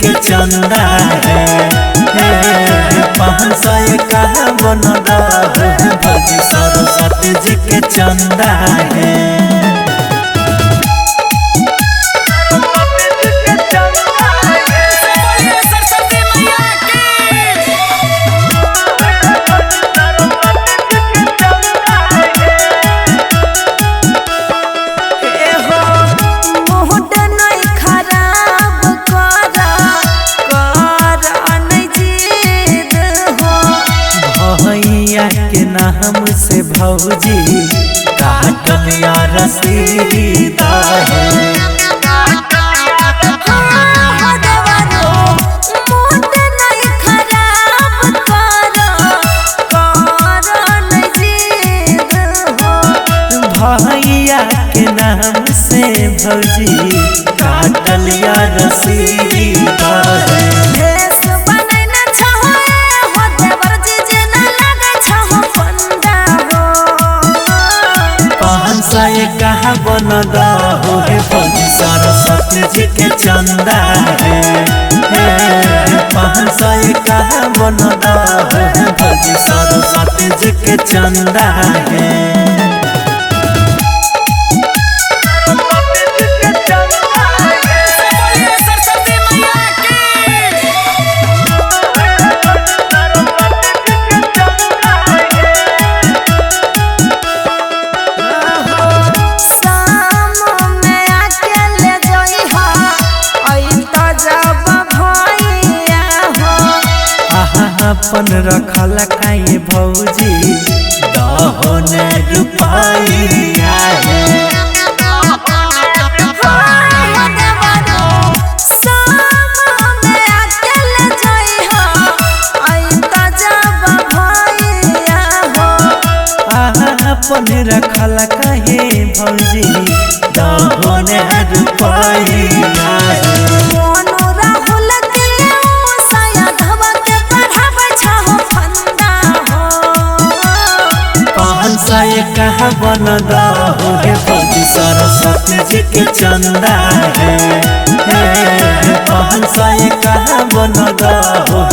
के चंदा है 500 51 भौजी सरस्वती जी के चंदा है। के नाम से भौजी काटल या रसीदा है भैया के नाम से भौजी काटल या रसीदा है। 51 है भौजी सरस्वती जी के चंदा है 500 51 है भौजी सरस्वती जी के चंदा है। अपन रखल काये भौजी दहने रुपैया है अपन रखल काये भौजी दहने रुपैया है। 51 है भौजी सरस्वती जी के चंदा है 500 51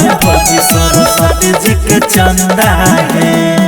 है भौजी सरस्वती जी के चंदा है।